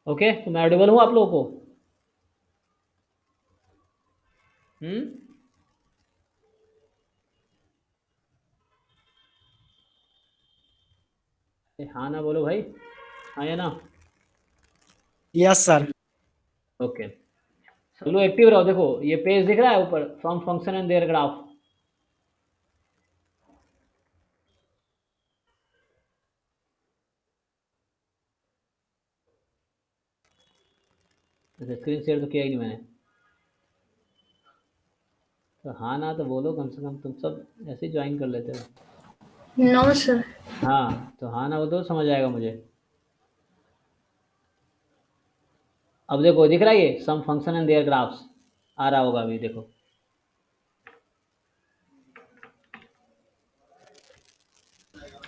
Okay, तो मैं Audible हूँ आप लोगों को? हम्म। हाँ ना बोलो भाई, हाँ या ना? Yes sir. ओके, चलो एक्टिव रहो। देखो ये पेज दिख रहा है ऊपर, from function and there graph. अच्छा, स्क्रीन शेयर तो किया ही नहीं मैंने। तो हाँ ना तो बोलो कम से कम, तुम सब ऐसे ही ज्वाइन कर लेते हो। No sir. हाँ तो हाँ ना बोलो तो समझ आएगा मुझे। अब देखो दिख रहा है ये सम फंक्शन एंड देयर ग्राफ्स, आ रहा होगा अभी देखो।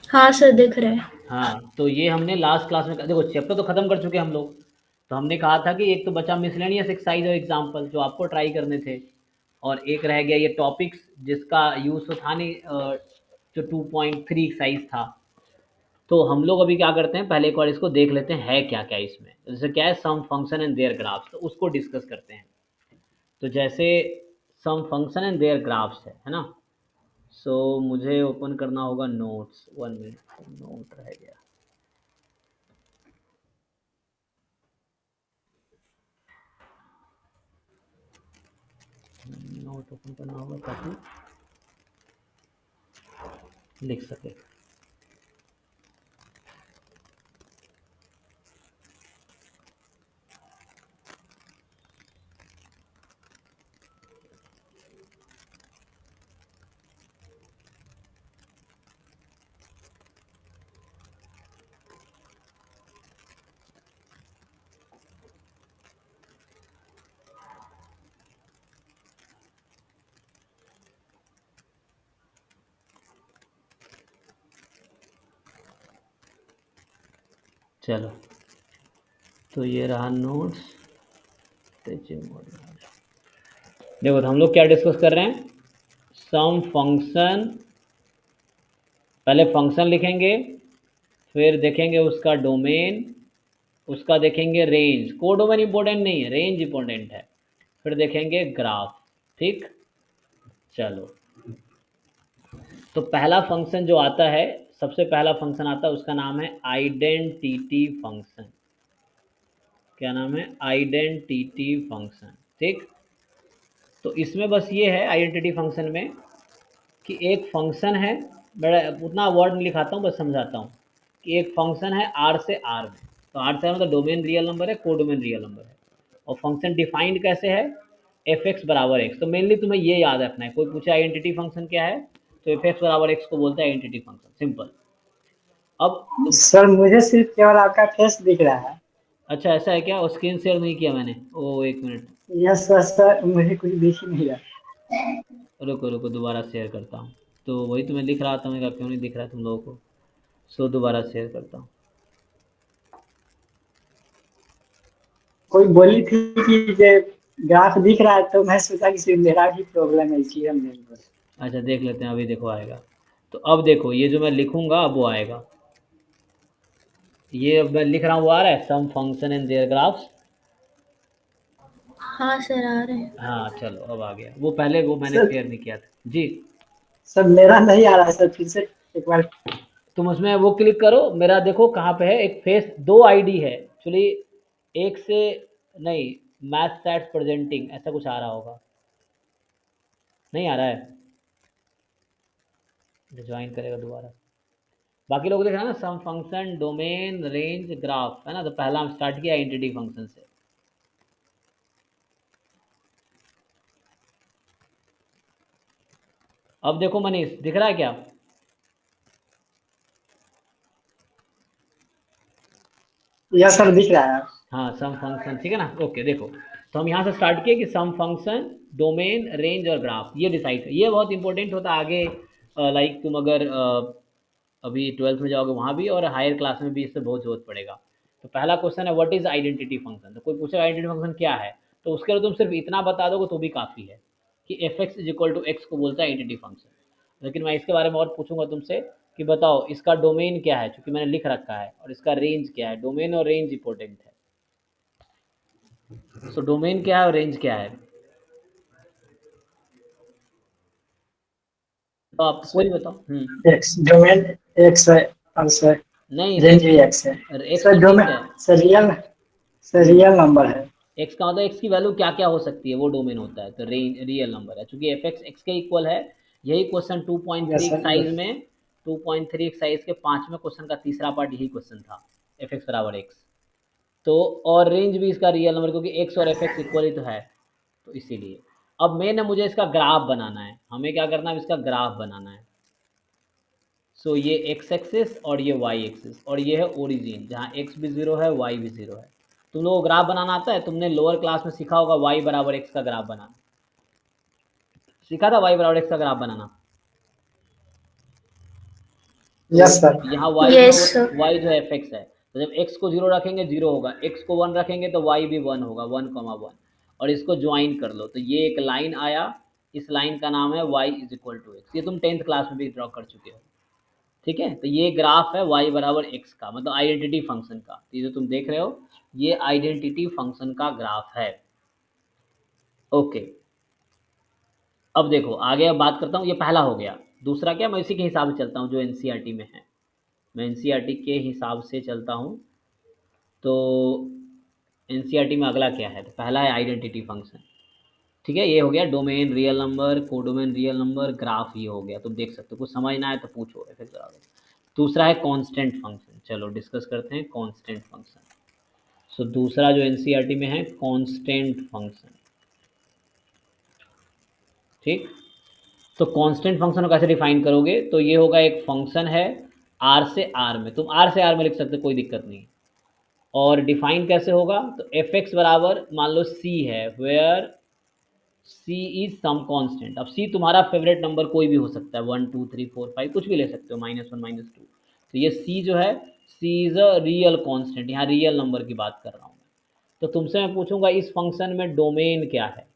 हाँ सर, दिख रहा है। हाँ तो ये हमने लास्ट क्लास में देखो चैप्टर तो खत्म कर चुके हम लोग। तो हमने कहा था कि एक तो बचा मिसलेनियस एक्सरसाइज और एग्जाम्पल जो आपको ट्राई करने थे, और एक रह गया ये टॉपिक्स जिसका यूज तो था नहीं, जो 2.3 एक्सरसाइज था। तो हम लोग अभी क्या करते हैं, पहले एक बार इसको देख लेते हैं है क्या क्या इसमें। जैसे क्या है, सम फंक्शन एंड देयर ग्राफ्स, तो उसको डिस्कस करते हैं। तो जैसे सम फंक्शन एंड देयर ग्राफ्स है ना। सो मुझे ओपन करना होगा नोट्स, 1 मिनट, नोट रह गया। नोट ओपन करना होगा ताकि लिख सके। चलो, तो ये रहा नोट्स, टीचिंग मॉड्यूल। देखो तो हम लोग क्या डिस्कस कर रहे हैं, सम फंक्शन। पहले फंक्शन लिखेंगे, फिर देखेंगे उसका डोमेन, उसका देखेंगे रेंज। कोडोमेन इंपॉर्टेंट नहीं है, रेंज इंपॉर्टेंट है। फिर देखेंगे ग्राफ। ठीक, चलो। तो पहला फंक्शन जो आता है, सबसे पहला फंक्शन आता है, उसका नाम है आइडेंटिटी फंक्शन। क्या नाम है? Identity function. ठीक, तो इसमें बस ये है आइडेंटिटी फंक्शन में कि एक फंक्शन है, बड़ा उतना वर्ड नहीं लिखाता हूँ, बस समझाता हूँ कि एक फंक्शन है आर से आर में। तो आर से आर मतलब डोमेन रियल नंबर है, कोडोमेन रियल नंबर है। और फंक्शन डिफाइंड कैसे है, एफ एक्स बराबर एक्स। तो मेनली तुम्हें ये याद रखना है, कोई पूछे आइडेंटिटी फंक्शन क्या है, तो एफ एक्स बराबर एक्स को बोलते हैं आइडेंटिटी फंक्शन, सिंपल। अब सर मुझे सिर्फ केवल आपका फेस दिख रहा है। अच्छा ऐसा है क्या? और स्क्रीन शेयर नहीं किया मैंने, ओ एक मिनट। यस सर, सर मुझे कुछ दिख ही नहीं रहा। रुको रुको, दोबारा शेयर करता हूँ। तो वही तो मैं लिख रहा था, मैं कहा क्यों नहीं दिख रहा है तुम लोगों को। सो दोबारा शेयर करता हूँ। कोई बोली थी कि ये ग्राफ दिख रहा है, तो मैं सोचा कि सिर्फ मेरा ही प्रॉब्लम है, इसलिए हमने बोला। अच्छा देख लेते हैं, अभी देखो आएगा। तो अब देखो ये जो मैं लिखूंगा अब वो आएगा। ये अब मैं लिख रहा हूँ, वो आ रहा है सम फंक्शन इन देयर ग्राफ्स। हाँ सर, आ रहे हैं। हाँ चलो अब आ गया, वो पहले वो मैंने सर, शेयर नहीं किया था जी। सर मेरा नहीं आ रहा है सर, फिर से एक बार। तुम उसमें वो क्लिक करो, मेरा देखो कहाँ पे है, एक फेस, दो आईडी है एक्चुअली। एक से नहीं, मैथ सैट्स प्रेजेंटिंग ऐसा कुछ आ रहा होगा। नहीं आ रहा है, ज्वाइन करेगा दोबारा। बाकी लोग देख रहे हैं ना, सम फंक्शन डोमेन रेंज ग्राफ है ना। तो पहला हम स्टार्ट किया आइडेंटिटी फंक्शन से। अब देखो मनीष, दिख रहा है क्या? यस सर, दिख रहा है। हाँ सम फंक्शन, ठीक है ना। ओके देखो, तो हम यहाँ से स्टार्ट किए कि सम फंक्शन डोमेन रेंज और ग्राफ ये डिसाइड, ये बहुत इंपॉर्टेंट होता है आगे। लाइक तुम अगर अभी ट्वेल्थ में जाओगे वहाँ भी, और हायर क्लास में भी इससे बहुत जरूरत पड़ेगा। तो पहला क्वेश्चन है व्हाट इज आइडेंटिटी फंक्शन। तो कोई पूछेगा आइडेंटिटी फंक्शन क्या है, तो उसके लिए तुम सिर्फ इतना बता दोगे तो भी काफ़ी है कि F x is equal to X को बोलता है आइडेंटिटी फंक्शन। लेकिन मैं इसके बारे में और पूछूंगा तुमसे कि बताओ इसका डोमेन क्या है, क्योंकि मैंने लिख रखा है, और इसका रेंज क्या है। डोमेन और रेंज इंपॉर्टेंट है। सो डोमेन क्या है और रेंज क्या है? तो आप कोई बताओ। एक्स डोमेन एक्स है और सर नहीं, रेंज भी एक्स है। एक्स सर मतलब क्या डोमेन है? सर रियल नंबर है। एक्स का मतलब एक्स की वैल्यू क्या क्या हो सकती है, वो डोमेन होता है। तो रेंज रियल नंबर है, चूंकि एफ एक्स एक्स के इक्वल है। यही question 2.3 yes sir exercise yes. में, 2.3 एक्सरसाइज के 5वें क्वेश्चन का तीसरा पार्ट यही क्वेश्चन था, एफ एक्स बराबर एक्स। तो और रेंज भी इसका रियल नंबर, क्योंकि एक्स और एफ एक्स इक्वल ही तो है, तो इसीलिए। अब मेन है मुझे इसका ग्राफ बनाना है, हमें क्या करना है, इसका ग्राफ बनाना है। सो ये एक्स एक्सिस और ये वाई एक्सिस, और ये है ओरिजिन जहाँ एक्स भी जीरो है, वाई भी जीरो है। तुम लोगों को ग्राफ बनाना आता है? तुमने लोअर क्लास में सीखा होगा वाई बराबर एक्स का ग्राफ बनाना, सीखा था वाई बराबर एक्स का ग्राफ बनाना। तो यस सर। यहाँ वाई जो यस है, सर। वाई जो है एफ एक्स है, तो जब एक्स को जीरो रखेंगे जीरो होगा, एक्स को वन रखेंगे तो वाई भी वन होगा, 1,1। और इसको ज्वाइन कर लो तो ये एक लाइन आया, इस लाइन का नाम है Y is equal to X. ये तुम 10th क्लास में भी ड्रॉ कर चुके हो, ठीक है। तो ये ग्राफ है वाई बराबर एक्स का, मतलब आइडेंटिटी फंक्शन का। तो ये जो तुम देख रहे हो, ये आइडेंटिटी फंक्शन का ग्राफ है। ओके, अब देखो आगे, अब बात करता हूँ, ये पहला हो गया। दूसरा क्या, मैं इसी के हिसाब से चलता हूँ जो एनसीईआरटी में है, मैं एनसीईआरटी के हिसाब से चलता हूँ। तो एनसीईआरटी में अगला क्या है, तो पहला है आइडेंटिटी फंक्शन, ठीक है। ये हो गया domain real number, codomain real number, graph ये हो गया। तुम देख सकते हो, कुछ समझ ना आए तो पूछो फिर बराबर। दूसरा है कांस्टेंट फंक्शन, चलो डिस्कस करते हैं कांस्टेंट फंक्शन। सो दूसरा जो एनसीईआरटी में है कांस्टेंट फंक्शन, ठीक। तो कांस्टेंट फंक्शन को कैसे डिफाइन करोगे, तो ये होगा एक फंक्शन है आर से आर में, तुम आर से आर में लिख सकते हो, कोई दिक्कत नहीं। और डिफाइन कैसे होगा, तो एफ एक्स बराबर मान लो सी है, where C is some constant. अब सी तुम्हारा फेवरेट नंबर कोई भी हो सकता है, 1 2 3 4 5 कुछ भी ले सकते हो, -1 -2। तो ये सी जो है, सी इज अ रियल कांस्टेंट, यहाँ रियल नंबर की बात कर रहा हूँ। तो तुमसे मैं पूछूंगा इस फंक्शन में डोमेन क्या है,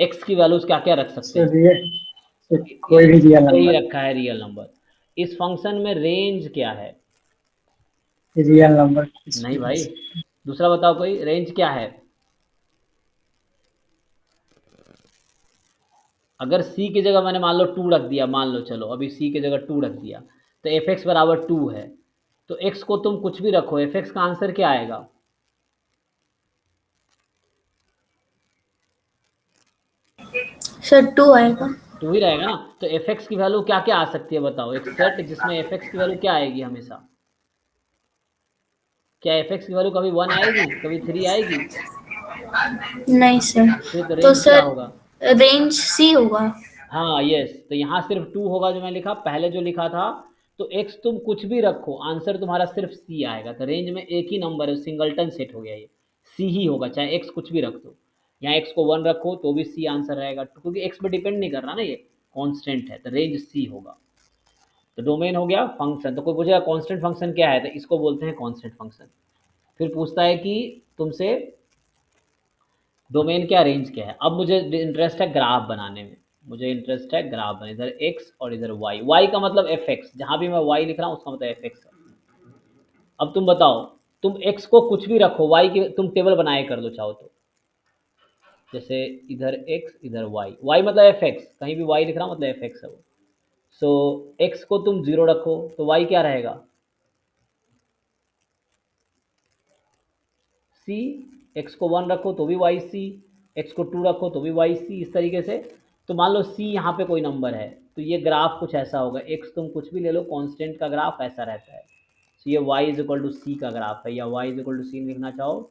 एक्स की वैल्यूज क्या क्या रख सकते सर हैं। रियल कोई ये भी रियल यही नंबर। रखा है रियल नंबर। इस फंक्शन में रेंज क्या है? रियल नंबर कुछ नहीं भी हो भाई, सकता दूसरा बताओ कोई, रेंज क्या है? अगर सी की जगह मैंने मान लो 2 रख दिया, मान लो, चलो अभी सी की जगह 2 रख दिया, तो एफ एक्स बराबर 2 है। तो एक्स को तुम कुछ भी रखो, एफ एक्स का आंसर क्या आएगा? सर 2 आएगा। 2 ही रहेगा ना। तो एफ एक्स की वैल्यू क्या क्या आ सकती है बताओ, एक सेट जिसमें एफ एक्स की वैल्यू क्या आएगी हमेशा? क्या एफ एक्स की वैल्यू कभी 1 आएगी, कभी 3 आएगी? नहीं सर। फिर तो तो रेंज क्या सर होगा? रेंज सी होगा। हाँ यस, तो यहाँ सिर्फ 2 होगा जो मैं लिखा, पहले जो लिखा था। तो एक्स तुम कुछ भी रखो, आंसर तुम्हारा सिर्फ सी आएगा। तो रेंज में एक ही नंबर है, सिंगलटन सेट हो गया, ये सी ही होगा, चाहे एक्स कुछ भी रख दो। यहाँ एक्स को 1 रखो तो भी सी आंसर रहेगा, क्योंकि एक्स पे डिपेंड नहीं कर रहा ना, ये कांस्टेंट है, तो रेंज सी होगा। तो डोमेन हो गया फंक्शन। तो कोई पूछेगा कांस्टेंट फंक्शन क्या है, तो इसको बोलते हैं कांस्टेंट फंक्शन। फिर पूछता है कि तुमसे डोमेन क्या, रेंज क्या है। अब मुझे इंटरेस्ट है ग्राफ बनाने में, मुझे इंटरेस्ट है ग्राफ बनाने, इधर एक्स और इधर वाई। वाई का मतलब एफ एक्स, जहाँ भी मैं वाई लिख रहा हूँ उसका मतलब एफ एक्स है। अब तुम बताओ, तुम एक्स को कुछ भी रखो, वाई की तुम टेबल बनाए कर लो चाहो तो, जैसे इधर एक्स इधर वाई, वाई मतलब एफ एक्स, कहीं भी वाई लिख रहा हूँ मतलब एफ एक्स है वो। सो एक्स को तुम जीरो रखो तो वाई क्या रहेगा, सी। एक्स को 1 रखो तो भी वाई सी, एक्स को 2 रखो तो भी वाई सी, इस तरीके से। तो मान लो सी यहाँ पे कोई नंबर है, तो ये ग्राफ कुछ ऐसा होगा, एक्स तुम कुछ भी ले लो, कांस्टेंट का ग्राफ ऐसा रहता है। तो ये y is equal to c का ग्राफ है, या y is equal to c लिखना चाहो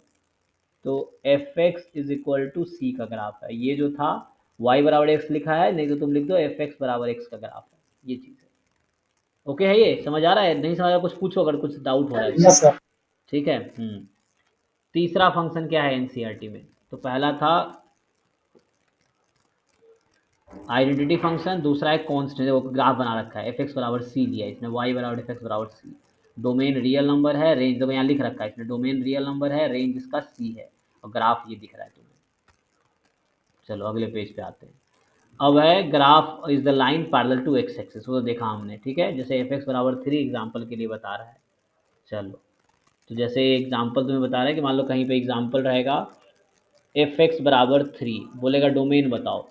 तो F x is equal to c का ग्राफ है। ये जो था वाई बराबर एक्स लिखा है, नहीं तो तुम लिख दो एफ एक्स बराबर एक्स का ग्राफ है, ये चीज़ है। ओके है, ये समझ आ रहा है? नहीं समझ आ रहा कुछ पूछो, अगर कुछ डाउट हो रहा है है। तो। Yes sir. ठीक है। तीसरा फंक्शन क्या है एनसीईआरटी में, तो पहला था आइडेंटिटी फंक्शन, दूसरा है कांस्टेंट, वो ग्राफ बना रखा है, एफ एक्स बराबर सी लिया इसने, वाई बराबर एफ एक्स बराबर सी। डोमेन रियल नंबर है, रेंज देखो यहाँ लिख रखा है इसने, डोमेन रियल नंबर है, रेंज इसका सी है, और ग्राफ ये दिख रहा है तुम्हें। चलो अगले पेज पे आते हैं। अब है graph is the line parallel to X axis, वो तो देखा हमने, ठीक है। जैसे एफ एक्स बराबर 3 एग्जाम्पल के लिए बता रहा है। चलो तो जैसे एग्जाम्पल तुम्हें बता रहे हैं कि मान लो कहीं पे एग्जाम्पल रहेगा fx बराबर 3, बोलेगा डोमेन बताओ,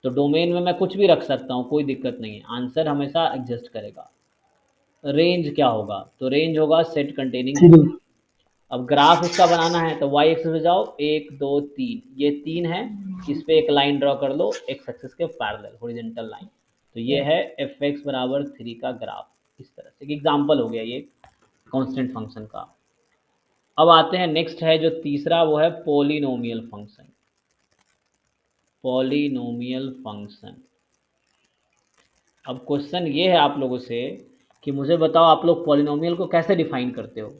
तो डोमेन में मैं कुछ भी रख सकता हूँ, कोई दिक्कत नहीं है, आंसर हमेशा एग्जिस्ट करेगा। रेंज क्या होगा, तो रेंज होगा सेट कंटेनिंग 3। 3। अब ग्राफ इसका बनाना है तो वाई एक्सिस पे जाओ, 1 2 3, ये 3 है, इस पे एक लाइन ड्रॉ कर लो एक्स एक्सिस के पैरेलल हॉरिजॉन्टल लाइन, तो ये है एफ एक्स बराबर 3 का ग्राफ। इस तरह से एग्जाम्पल हो गया ये कांस्टेंट फंक्शन का। अब आते हैं नेक्स्ट है जो तीसरा, वो है पॉलिनोमियल फंक्शन। Polynomial function. अब क्वेश्चन ये है आप लोगों से कि मुझे बताओ आप लोग पॉलिनोमियल को कैसे डिफाइन करते हो।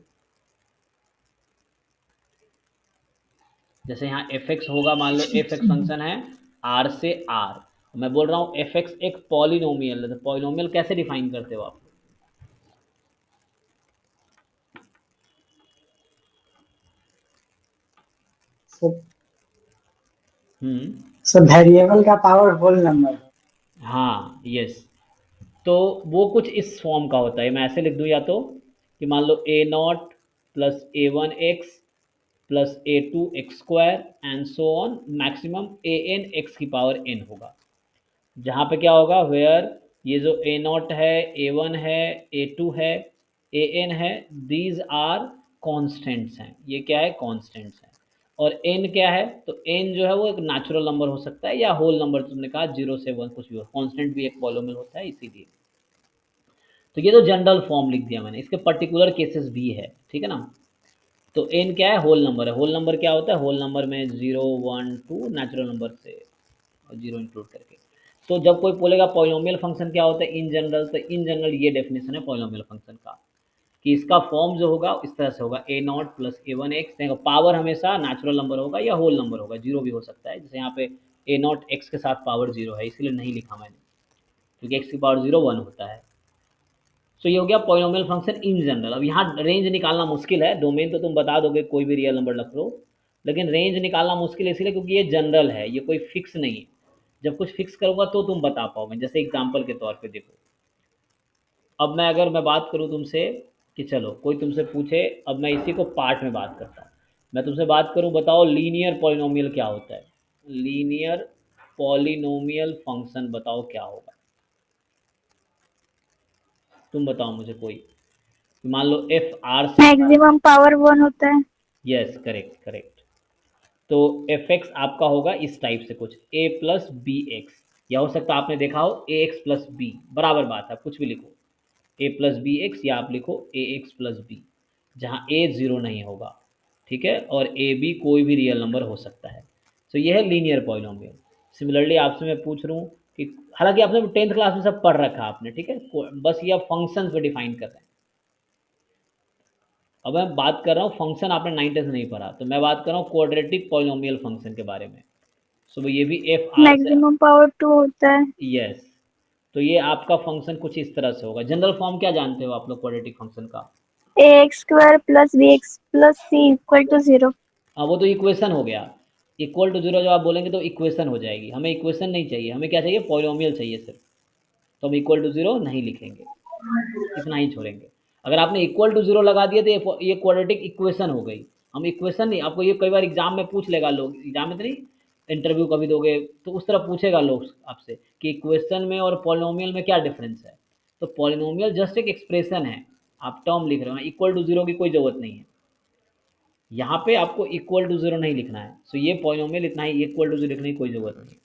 जैसे यहाँ एफ एक्स होगा, मान लो एफ एक्स फंक्शन है आर से आर, मैं बोल रहा हूँ एफ एक्स एक पॉलिनोमियल है, तो पॉलिनोमियल कैसे डिफाइन करते हो आप। सर वेरिएबल का पावर होल नंबर। हाँ यस, तो वो कुछ इस फॉर्म का होता है, मैं ऐसे लिख दूँ या तो कि मान लो a naught plus a one x plus a two x square and so on maximum a n x की पावर एन होगा, जहाँ पे क्या होगा, वेयर ये जो ए नॉट है, ए वन है, ए टू है, ए एन है, दीज आर कॉन्स्टेंट्स हैं, ये क्या है, कॉन्स्टेंट्स हैं। और एन क्या है, तो एन जो है वो एक नेचुरल नंबर हो सकता है या होल नंबर, तुमने कहा 0 से 1 कुछ भी हो, कॉन्स्टेंट भी एक पॉलिनोमियल होता है इसीलिए। तो ये तो जनरल फॉर्म लिख दिया मैंने, इसके पर्टिकुलर केसेस भी है, ठीक है ना। तो एन क्या है, होल नंबर है। होल नंबर क्या होता है, होल नंबर में 0 1 2 नेचुरल नंबर से और 0 इंक्लूड करके। तो जब कोई बोलेगा पॉलिनोमियल फंक्शन क्या होता है इन जनरल, तो इन जनरल ये डेफिनेशन है पॉलिनोमियल फंक्शन का, कि इसका फॉर्म जो होगा इस तरह से होगा, a naught plus a one x, power हमेशा नेचुरल नंबर होगा या होल नंबर होगा, जीरो भी हो सकता है, जैसे यहाँ पे ए नॉट एक्स के साथ पावर जीरो है इसलिए नहीं लिखा मैंने, क्योंकि एक्स की पावर जीरो 1 होता है। तो ये हो गया पॉलिनोमियल फंक्शन इन जनरल। अब यहाँ रेंज निकालना मुश्किल है, डोमेन तो तुम बता दोगे कोई भी रियल नंबर रख लो, लेकिन रेंज निकालना मुश्किल है इसलिए क्योंकि ये जनरल है, ये कोई फिक्स नहीं है। जब कुछ फिक्स करूंगा तो तुम बता पाओगे, जैसे एग्जाम्पल के तौर पे देखो, अब मैं अगर मैं बात करूं तुमसे कि चलो कोई तुमसे पूछे, अब मैं इसी को पार्ट में बात करता हूँ, मैं तुमसे बात करूं, बताओ लीनियर पॉलिनोमियल क्या होता है, लीनियर पॉलिनोमियल फंक्शन बताओ क्या होगा, तुम बताओ मुझे कोई, मान लो एफ आर से, मैक्सिमम पावर 1 होता है। यस करेक्ट करेक्ट, तो एफ एक्स आपका होगा इस टाइप से कुछ, ए प्लस बी एक्स, या हो सकता है आपने देखा हो ए एक्स प्लस बी, बराबर बात है, कुछ भी लिखो, ए प्लस बी एक्स, या आप लिखो ए एक्स प्लस बी, जहाँ ए जीरो नहीं होगा, ठीक है, और ए बी कोई भी रियल नंबर हो सकता है। तो यह है लीनियर पॉलिनोमियल। सिमिलरली आपसे मैं पूछ रहा हूँ कि, हालांकि आपने 10th क्लास में सब पढ़ रखा आपने, ठीक है, बस ये फंक्शन पे डिफाइन कर रहे हैं। अब मैं बात कर रहा हूँ फंक्शन, आपने 9th से नहीं पढ़ा, तो मैं बात कर रहा हूँ क्वाड्रेटिक पॉलिनोमियल फंक्शन के बारे में। सो ये भी एफ आर से, मैक्सिमम पावर 2 होता है। यस, तो ये आपका फंक्शन कुछ इस तरह से होगा। जनरल फॉर्म क्या जानते हो आप लोग क्वाड्रेटिक फंक्शन का, a x square plus B x plus c equal to 0। हाँ वो तो इक्वेशन हो गया, इक्वल टू जीरो जब आप बोलेंगे तो इक्वेशन हो जाएगी, हमें इक्वेशन नहीं चाहिए, हमें क्या चाहिए, पॉलिनोमियल चाहिए सिर्फ, तो हम इक्वल टू जीरो नहीं लिखेंगे, इतना ही छोड़ेंगे। अगर आपने इक्वल टू जीरो लगा दिया तो ये क्वाड्रेटिक इक्वेशन हो गई, हम इक्वेशन नहीं, आपको ये कई बार एग्जाम में पूछ लेगा, लोग एग्जाम में तो नहीं, इंटरव्यू कभी दोगे तो उस तरह पूछेगा लोग आपसे कि इक्वेशन में और पॉलिनोमियल में क्या डिफरेंस है, तो पॉलिनोमियल जस्ट एक एक्सप्रेशन है, आप टर्म लिख रहे हो, इक्वल टू जीरो की कोई ज़रूरत नहीं है, यहाँ पे आपको इक्वल टू जीरो नहीं लिखना है, सो ये पॉलिनोमियल इतना ही, इक्वल टू जीरो लिखने की कोई ज़रूरत नहीं,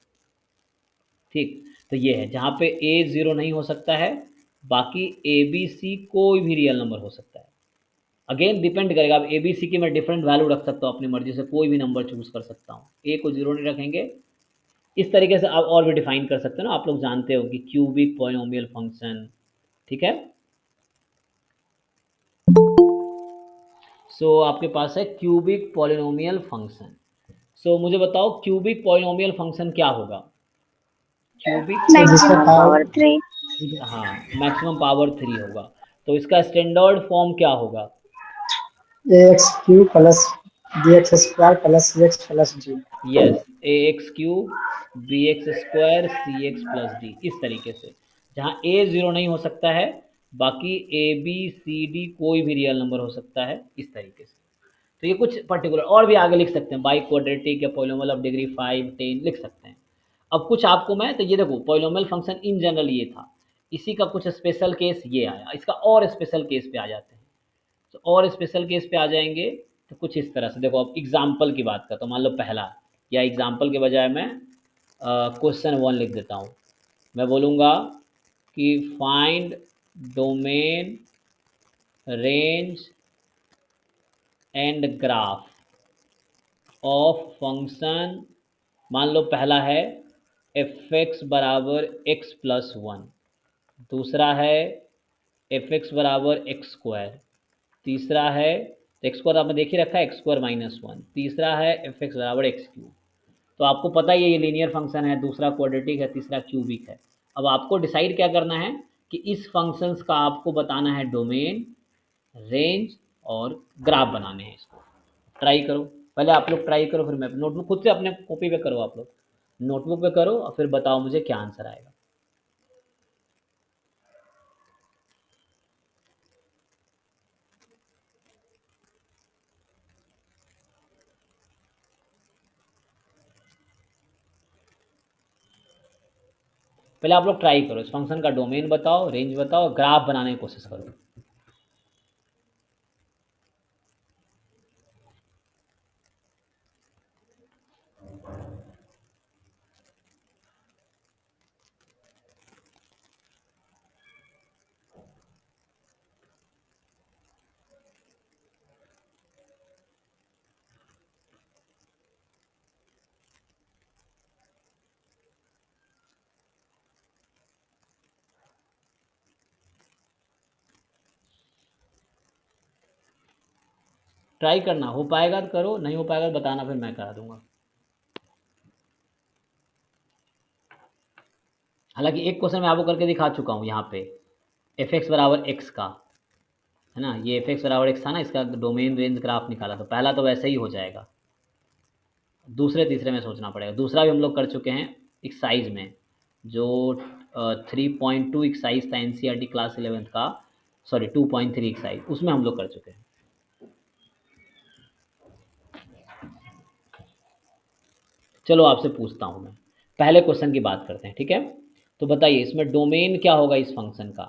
ठीक। तो ये है जहाँ पे ए जीरो नहीं हो सकता है, बाकी ए बी सी कोई भी रियल नंबर हो सकता है। अगेन डिपेंड करेगा, अब ए बी सी की मैं डिफरेंट वैल्यू रख सकता हूँ अपनी मर्जी से, कोई भी नंबर चूज कर सकता हूँ, ए को जीरो नहीं रखेंगे। इस तरीके से आप और भी डिफाइन कर सकते हो ना, आप लोग जानते हो कि क्यूबिक पॉलिनोमियल फंक्शन, ठीक है। सो आपके पास है क्यूबिक पॉलिनोमियल फंक्शन। सो मुझे बताओ क्यूबिक पॉलिनोमियल फंक्शन क्या होगा, क्यूबिक, जिसका मैक्सिमम पावर पावर 3। हाँ मैक्सिमम पावर 3 होगा, तो इसका स्टैंडर्ड फॉर्म क्या होगा, A X cube plus B X square plus C X plus G. Yes, A X cube B X square C X plus D, इस तरीके से, जहाँ ए जीरो नहीं हो सकता है, बाकी ए बी सी डी कोई भी रियल नंबर हो सकता है, इस तरीके से। तो ये कुछ पर्टिकुलर, और भी आगे लिख सकते हैं, बाई क्वाड्रेटिक या पॉलिनोमियल ऑफ डिग्री 5 10 लिख सकते हैं। अब कुछ आपको मैं, तो ये देखो पॉलिनोमियल फंक्शन इन जनरल ये था, इसी का कुछ स्पेशल केस ये आया, इसका और स्पेशल केस पे आ जाते हैं। तो और स्पेशल केस पे आ जाएंगे तो कुछ इस तरह से, देखो अब एग्जाम्पल की बात करता हूँ, मान लो पहला, या एग्जाम्पल के बजाय मैं क्वेश्चन 1 लिख देता हूँ। मैं बोलूँगा कि find domain range and graph of function, मान लो पहला है एफ एक्स बराबर एक्स प्लस वन, दूसरा है एफ एक्स बराबर एक्स स्क्वायर, तीसरा है एक्स स्क्वायर आपने देख ही रखा है एक्स स्क्वायर माइनस वन, तीसरा है एफ एक्स बराबर एक्स क्यूब। तो आपको पता ही है ये लीनियर फंक्शन है, दूसरा क्वाड्रेटिक है, तीसरा क्यूबिक है। अब आपको डिसाइड क्या करना है कि इस फंक्शंस का आपको बताना है डोमेन, रेंज और ग्राफ बनाने हैं इसको। ट्राई करो, पहले आप लोग ट्राई करो, फिर मैं नोटबुक खुद से अपने कॉपी पे करो, आप लोग नोटबुक पे करो और फिर बताओ मुझे क्या आंसर आएगा। पहले आप लोग ट्राई करो, इस फंक्शन का डोमेन बताओ, रेंज बताओ, ग्राफ बनाने की कोशिश करो। ट्राई करना, हो पाएगा तो करो, नहीं हो पाएगा तो बताना, फिर मैं करा दूंगा। हालांकि एक क्वेश्चन मैं आपको करके दिखा चुका हूँ यहाँ पे, एफ एक्स बराबर एक्स का, है ना, ये एफ एक्स बराबर एक्स था ना, इसका डोमेन रेंज ग्राफ निकाला, तो पहला तो वैसे ही हो जाएगा, दूसरे तीसरे में सोचना पड़ेगा। दूसरा भी हम लोग कर चुके हैं एक्साइज में, जो 3.2 एक्साइज था एनसीईआरटी क्लास 11th का, सॉरी 2.3 एक्साइज, उसमें हम लोग कर चुके हैं। चलो आपसे पूछता हूँ मैं, पहले क्वेश्चन की बात करते हैं, ठीक है। तो बताइए इसमें डोमेन क्या होगा इस फंक्शन का,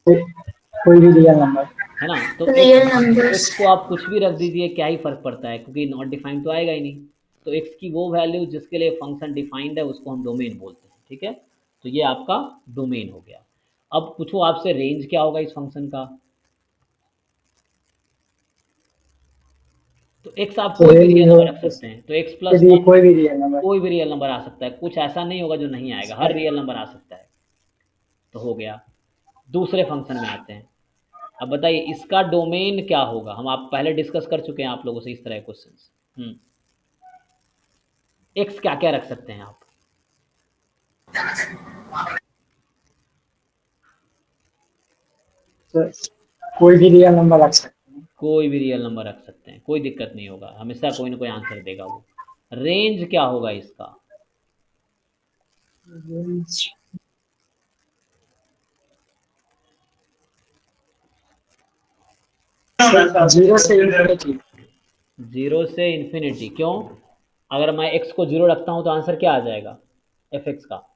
कोई भी रियल नंबर। है ना। तो रियल एक्स, नंबर्स। एक्स को आप कुछ भी रख दीजिए, क्या ही फर्क पड़ता है, क्योंकि नॉट डिफाइंड तो आएगा ही नहीं। तो एक्स की वो वैल्यू जिसके लिए फंक्शन डिफाइंड है उसको हम डोमेन बोलते हैं, ठीक है। तो ये आपका डोमेन हो गया। अब पूछो आपसे रेंज क्या होगा इस फंक्शन का। तो एक्स आप कोई भी रियल नंबर रख सकते हैं, तो एक्स प्लस वन, कोई भी रियल नंबर। कोई भी रियल नंबर आ सकता है, कुछ ऐसा नहीं होगा जो नहीं आएगा, हर रियल नंबर आ सकता है। तो हो गया। दूसरे फंक्शन में आते हैं। अब बताइए इसका डोमेन क्या होगा, हम आप पहले डिस्कस कर चुके हैं आप लोगों से इस तरह क्वेश्चन। एक्स क्या क्या रख सकते हैं आप। तो कोई भी रियल नंबर रख सकते हैं। कोई भी रियल नंबर रख सकते हैं, कोई दिक्कत नहीं होगा, हमेशा कोई ना कोई आंसर देगा वो। रेंज क्या होगा इसका। जीरो से इन्फिनिटी। जीरो से इन्फिनिटी क्यों, अगर मैं एक्स को जीरो रखता हूं तो आंसर क्या आ जाएगा एफ एक्स का।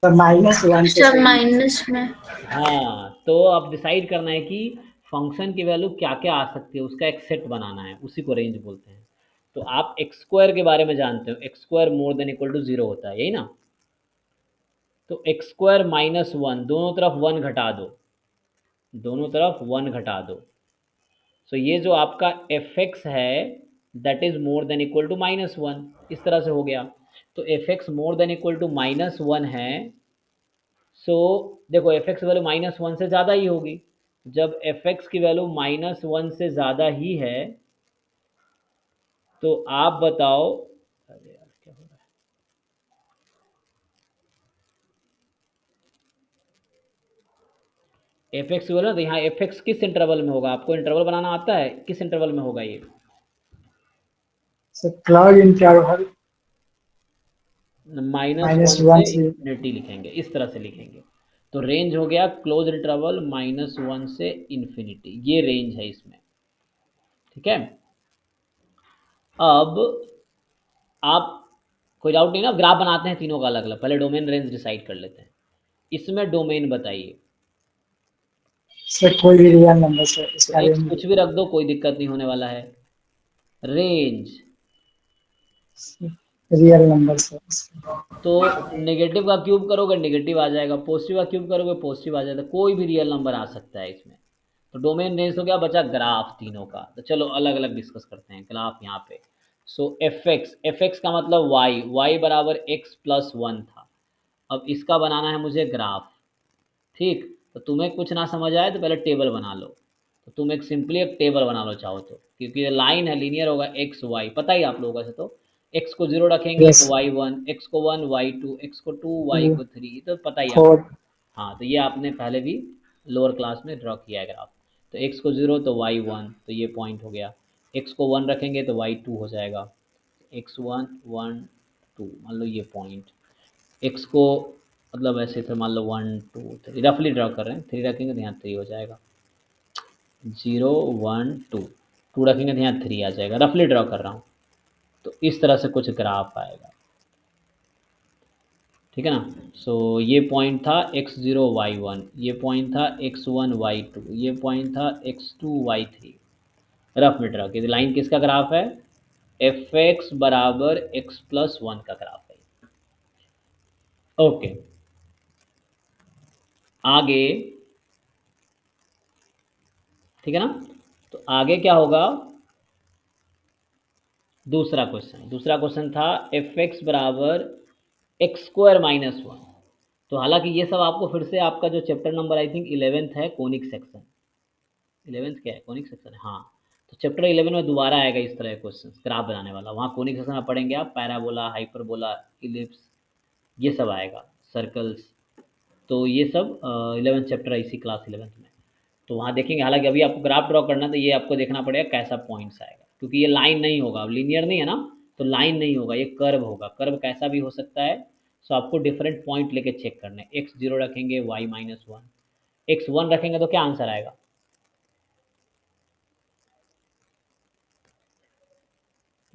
तो माइनस वन से सब माइनस में। हाँ, तो अब डिसाइड करना है कि फंक्शन की वैल्यू क्या क्या आ सकती है, उसका एक सेट बनाना है, उसी को रेंज बोलते हैं। तो आप एक्स स्क्वायर के बारे में जानते हो, X square more than equal to zero होता है, यही ना। तो एक्स स्क्वायर माइनस वन, दोनों तरफ वन घटा दो, दोनों तरफ वन घटा दो। सो ये जो आपका एफ एक्स है that is more than equal to minus one, इस तरह से हो गया। तो F X more than equal to minus one है। सो देखो F X value minus one से ज़्यादा ही होगी, जब एफ एक्स की वैल्यू माइनस वन से ज़्यादा ही है तो आप बताओ, अरे यार क्या हो रहा है, एफ एक्स की वैल्यू, तो यहाँ एफ एक्स किस इंटरवल में होगा, आपको इंटरवल बनाना आता है, किस इंटरवल में होगा ये। क्लाउड इंटरवल -1 1 से से इन्फिनिटी लिखेंगे, इस तरह से लिखेंगे। तो रेंज हो गया क्लोज इंटरवल -1 से इन्फिनिटी, ये रेंज है इसमें, ठीक है। अब आप कोई डाउट नहीं ना, ग्राफ बनाते हैं तीनों का अलग अलग, पहले डोमेन रेंज डिसाइड कर लेते हैं। इसमें डोमेन बताइए, सर कोई भी रियल नंबर सर, तो इसका एक्स रेंज कुछ भी रख दो, कोई दिक्कत नहीं होने वाला है। Range real number sir. तो नेगेटिव का क्यूब करोगे नेगेटिव आ जाएगा, पॉजिटिव का क्यूब करोगे पॉजिटिव आ जाएगा, कोई भी रियल नंबर आ सकता है इसमें। तो डोमेन रेंज तो क्या बचा, ग्राफ तीनों का। तो चलो अलग अलग डिस्कस करते हैं ग्राफ यहाँ पे। सो एफ एक्स का मतलब वाई, वाई बराबर एक्स प्लस वन था। अब इसका बनाना है मुझे ग्राफ, ठीक। तो तुम्हें कुछ ना समझ आए तो पहले टेबल बना लो। तो तुम एक सिंपली एक टेबल बना लो चाहो तो, क्योंकि ये लाइन है, लीनियर होगा, एक्स वाई पता ही आप लोगों से। तो एक्स को 0 रखेंगे यस तो वाई 1, एक्स को 1 वाई 2, एक्स को 2 वाई को 3, तो पता ही आपको। 4 हाँ, तो ये आपने पहले भी लोअर क्लास में ड्रॉ किया है ग्राफ। तो एक्स को 0 तो वाई 1, तो ये पॉइंट हो गया। एक्स को 1 रखेंगे तो वाई 2 हो जाएगा। एक्स 1 1 2 मान लो ये पॉइंट। एक्स को मतलब ऐसे फिर मान लो 1 2 3 रफली ड्रॉ कर रहे हैं, 3 रखेंगे तो यहाँ 3 हो जाएगा। 0 1 2, 2 रखेंगे तो यहाँ 3 आ जाएगा, रफली ड्रॉ कर रहा हूँ। तो इस तरह से कुछ ग्राफ आएगा, ठीक है ना। सो ये पॉइंट था x0 y1, ये पॉइंट था x1 y2, ये पॉइंट था x2 y3। रफ में ड्रॉ की लाइन किसका ग्राफ है, एफ एक्स बराबर x प्लस वन का ग्राफ है। ओके, आगे, ठीक है ना। तो आगे क्या होगा, दूसरा क्वेश्चन था एफ एक्स बराबर एक्स स्क्वायर माइनस वन। तो हालांकि ये सब आपको फिर से आपका जो chapter number I think 11th है, कोनिक सेक्शन। 11th क्या है, कोनिक सेक्शन है, हाँ। तो चैप्टर 11 में दोबारा आएगा इस तरह का क्वेश्चन, ग्राफ बनाने वाला। वहाँ कोनिक सेक्शन में पढ़ेंगे आप, पैराबोला, हाइपरबोला, इलिप्स, ये सब आएगा, सर्कल्स। तो ये सब 11th चैप्टर है इसी क्लास 11th में। तो वहाँ देखेंगे। हालांकि अभी आपको ग्राफ ड्रॉ करना, तो ये आपको देखना पड़ेगा कैसा पॉइंट्स आएगा, क्योंकि ये लाइन नहीं होगा, लीनियर नहीं है ना, तो लाइन नहीं होगा, ये कर्व होगा। कर्व कैसा भी हो सकता है। सो आपको डिफरेंट पॉइंट लेके चेक करना है। एक्स 0 रखेंगे, वाई -1, एक्स 1 रखेंगे तो क्या आंसर आएगा,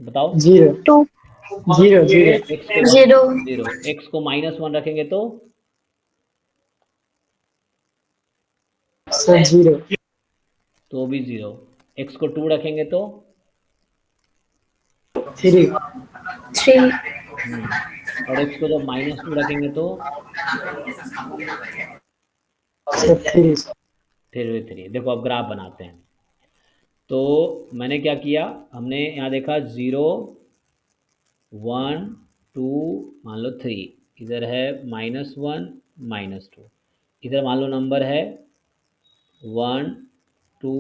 बताओ। 0 2 0 0 एक्स को 1 0 0, एक्स को -1 रखेंगे तो सर 0 भी 0। एक्स को 2 रखेंगे तो 3 3 और एक्स को जब -2 रखेंगे तो सर 3 फिर भी 3। देखो अब ग्राफ बनाते हैं। तो मैंने क्या किया, हमने यहाँ देखा 0 1 2 मान लो 3, इधर है -1 -2, इधर मान लो नंबर है 1 2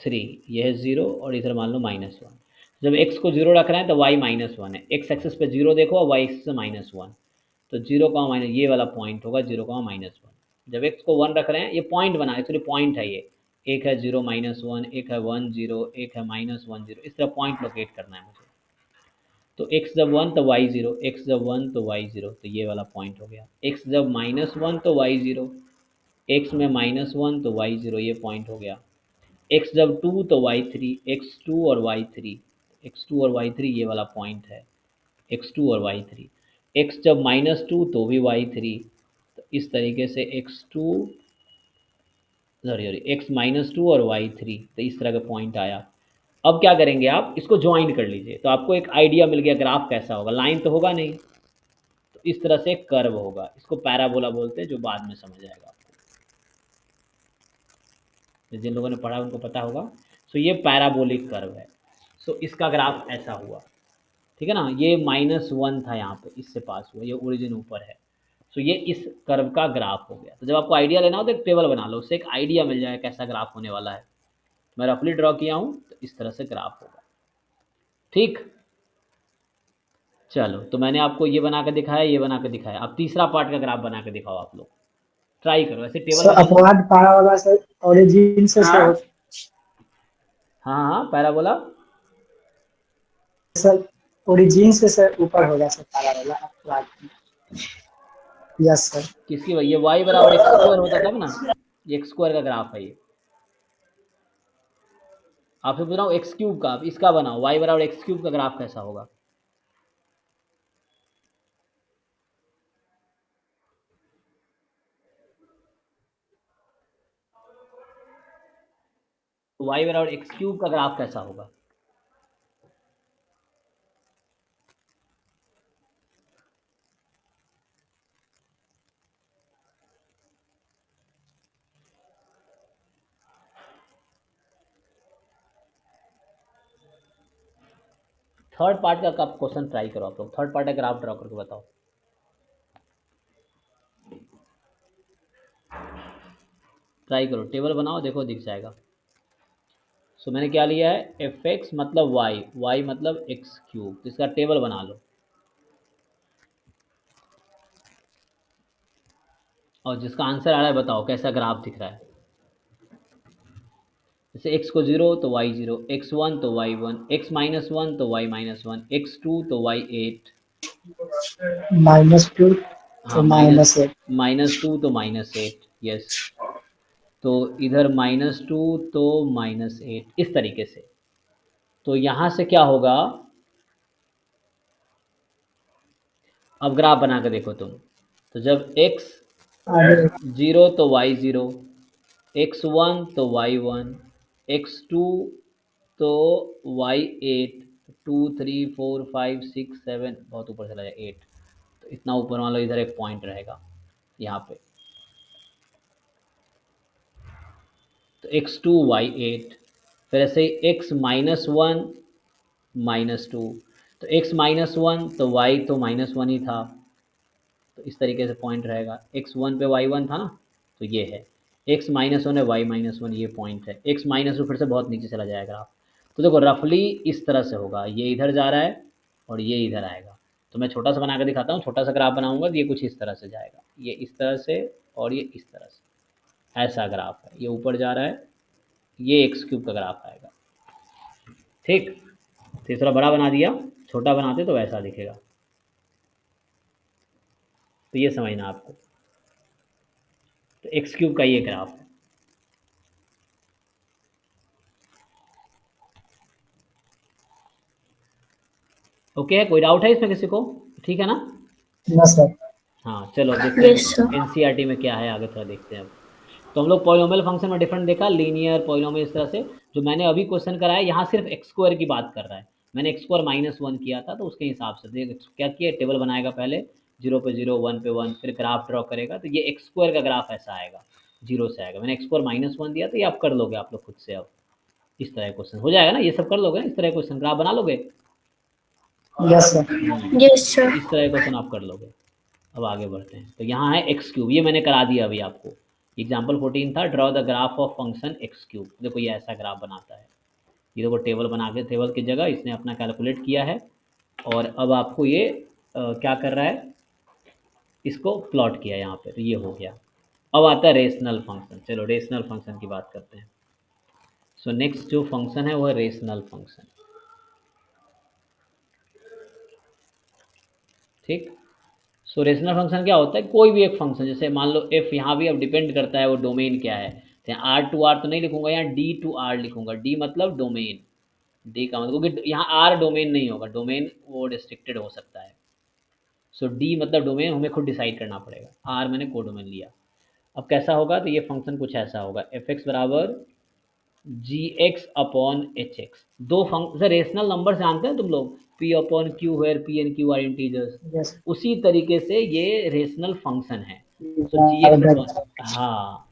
3, यह है 0, और इधर मान लो -1। जब x को 0 रख रहे हैं तो y -1 है, x एक्सिस पे 0 देखो और y एक्सिस पे -1। तो 0 का माइनस ये वाला पॉइंट होगा, 0 का -1। जब x को 1 रख रहे हैं, ये पॉइंट बना, एक्चुअली पॉइंट है ये। एक है 0 -1, एक है 1 0, एक है -1 0, इस तरह पॉइंट लोकेट करना है मुझे। तो x जब 1 तो y 0, x जब 1 तो y 0, तो ये वाला पॉइंट हो गया। x जब -1 तो y 0, x में -1 तो y 0, ये पॉइंट हो गया। x जब 2 तो y3, x2 और y3, x2 और y3 ये वाला पॉइंट है, x2 और y3। x जब -2 तो भी y3। तो इस तरीके से x2 सॉरी सॉरी x -2 और y3, तो इस तरह का पॉइंट आया। अब क्या करेंगे, आप इसको ज्वाइन कर लीजिए, तो आपको एक आइडिया मिल गया ग्राफ कैसा होगा। लाइन तो होगा नहीं, तो इस तरह से कर्व होगा, इसको पैराबोला बोलते हैं, जो बाद में समझ आएगा आपको, जिन लोगों ने पढ़ा उनको पता होगा। सो ये पैराबोलिक कर्व है। सो इसका ग्राफ ऐसा हुआ, ठीक है ना। ये -1 था यहाँ पे, इससे पास हुआ, ये ओरिजिन ऊपर है। सो ये इस कर्व का ग्राफ हो गया। तो जब आपको आइडिया लेना हो तो एक टेबल बना लो, उससे एक आइडिया मिल जाए कैसा ग्राफ होने वाला है। मैं रफली ड्रॉ किया हूँ, तो इस तरह से ग्राफ होगा, ठीक। चलो, तो मैंने आपको ये बना के दिखाया, ये बना के दिखाया। अब तीसरा पार्ट का ग्राफ बना के दिखाओ आप लोग, ट्राई करो, ऐसे टेबल सर बना लो। अपवाद पारा वाला सर ओरिजिन से हाँ सर हाँ हाँ, पैराबोला। सर ओरिजिन से सर ऊपर होगा सर सारा वाला अपराध। Yes sir. किसकी वजह, ये वाई बराबर एक्स स्क्वायर होता तब ना, ये एक्स स्क्वायर का ग्राफ है ये। आपसे पूछ रहा हूँ एक्स क्यूब का, इसका बनाओ, वाई बराबर एक्स क्यूब का ग्राफ कैसा होगा। तो वाई बराबर एक्स क्यूब का ग्राफ कैसा होगा। थर्ड पार्ट का कब क्वेश्चन ट्राई करो आप लोग, थर्ड पार्ट का ग्राफ ड्रॉ करके बताओ। ट्राई करो, टेबल बनाओ, देखो दिख जाएगा। सो मैंने क्या लिया है, एफ एक्स मतलब वाई, वाई मतलब एक्स क्यूब, तो इसका टेबल बना लो। और जिसका आंसर आ रहा है बताओ कैसा ग्राफ दिख रहा है। जैसे x को 0 तो y 0, x1 तो y 1, x माइनस 1 तो y माइनस 1, x2 तो y 8। -2 हाँ तो माइनस, -8। -2 तो -8, यस। तो इधर -2 तो -8, इस तरीके से। तो यहाँ से क्या होगा, अब ग्राफ बना के देखो तुम। तो जब x आगे 0 तो y 0, x1 तो y 1, x2 तो y 8, 2 3 4 5 6 7, बहुत ऊपर चला जाए 8। तो इतना ऊपर मान लो, इधर एक पॉइंट रहेगा यहाँ पे। तो x2 y8, फिर ऐसे ही x माइनस 1 -2, तो x माइनस 1 तो y तो -1 ही था, तो इस तरीके से पॉइंट रहेगा। x1 पे y1 था ना, तो ये है x -1 है y -1, ये पॉइंट है। x -2 फिर से बहुत नीचे चला जाएगा आप। तो देखो रफली इस तरह से होगा, ये इधर जा रहा है और ये इधर आएगा। तो मैं छोटा सा बना के दिखाता हूँ, छोटा सा ग्राफ बनाऊंगा तो ये कुछ इस तरह से जाएगा, ये इस तरह से और ये इस तरह से, ऐसा ग्राफ है। ये ऊपर जा रहा है, ये एक्स क्यूब का ग्राफ आएगा। ठीक, तो थोड़ा बड़ा बना दिया, छोटा बनाते तो वैसा दिखेगा। तो ये समझना आपको, तो एक्स क्यूब का ये ग्राफ है। ओके है, कोई डाउट है इसमें किसी को, ठीक है ना। न सर। हाँ चलो अब देखते Yes, sir. हैं एनसीईआरटी में क्या है, आगे थोड़ा देखते हैं अब। तो हम लोग पॉलिनोमियल फंक्शन में डिफरेंट देखा, लीनियर पॉलिनोमियल, इस तरह से। जो मैंने अभी क्वेश्चन कराया यहाँ सिर्फ एक्स स्क्वायर की बात कर रहा है, मैंने एक्स स्क्वायर -1 किया था, तो उसके हिसाब से देख क्या किया, टेबल बनाएगा पहले, 0 पे 0, 1 पे 1, फिर ग्राफ ड्रॉ करेगा, तो ये एक्स स्क्वायर का ग्राफ ऐसा आएगा, 0 से आएगा। मैंने एक्स स्क्वायर -1 दिया, तो ये आप कर लोगे आप लोग खुद से। अब इस तरह क्वेश्चन हो जाएगा ना, ये सब कर लोगे ना, इस तरह क्वेश्चन ग्राफ बना लोगे। Yes sir. Yes, sir. इस तरह क्वेश्चन आप कर लोगे। अब आगे बढ़ते हैं, तो यहाँ है एक्स क्यूब, ये मैंने करा दिया अभी आपको। एग्जाम्पल 14 था, draw the graph of function x cube. देखो ये ऐसा ग्राफ बनाता है, ये देखो टेबल बना के, टेबल की जगह इसने अपना कैलकुलेट किया है। और अब आपको ये क्या कर रहा है, इसको प्लॉट किया यहाँ पे, तो ये हो गया। अब आता है रेशनल फंक्शन, चलो रेशनल फंक्शन की बात करते हैं। सो नेक्स्ट जो फंक्शन है वो है रेशनल फंक्शन। ठीक, सो रेशनल फंक्शन क्या होता है, कोई भी एक फंक्शन, जैसे मान लो एफ, यहाँ भी अब डिपेंड करता है वो डोमेन क्या है। तो यहाँ आर टू आर तो नहीं लिखूंगा, यहाँ डी टू आर लिखूंगा, डी मतलब डोमेन, डी का मतलब, क्योंकि यहाँ आर डोमेन नहीं होगा, डोमेन वो रिस्ट्रिक्टेड हो सकता है। सो डी मतलब डोमेन, हमें खुद डिसाइड करना पड़ेगा। आर मैंने को डोमेन लिया। अब कैसा होगा, तो ये फंक्शन कुछ ऐसा होगा, एफ एक्स बराबर G X upon H X. दो फंक्शन रेशनल नंबर जानते हैं तुम लोग, P upon Q, where P and Q are integers, yes. उसी तरीके से ये रेशनल फंक्शन है। तो जी एक्स अपॉन, हाँ,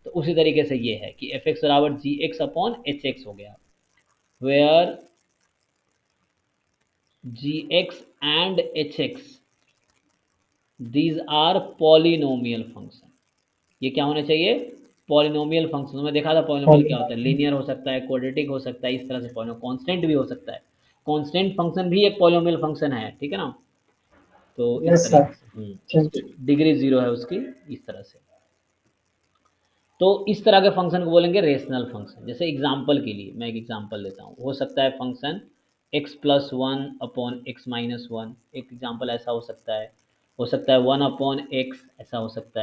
तो उसी तरीके से ये है कि एफ एक्स बराबर G X upon H X हो गया, where G X and H X these are polynomial function. ये क्या होने चाहिए, पॉलिनोमियल फंक्शन। में देखा था पॉलिनोमियल क्या होता है, लीनियर हो सकता है, क्वाड्रेटिक हो सकता है, इस तरह से पॉलिनोमियल, कांस्टेंट भी हो सकता है। कांस्टेंट फंक्शन भी एक पॉलिनोमियल फंक्शन है, ठीक है ना। तो इस यस सर। तरीके से ठीक। डिग्री 0 है उसकी, इस तरह से। तो इस तरह के फंक्शन को बोलेंगे रेशनल फंक्शन। जैसे एग्जाम्पल के लिए मैं एक एग्जाम्पल देता हूँ, हो सकता है function x plus one upon x minus one, एक एग्जाम्पल ऐसा हो सकता है 1/x, ऐसा हो सकता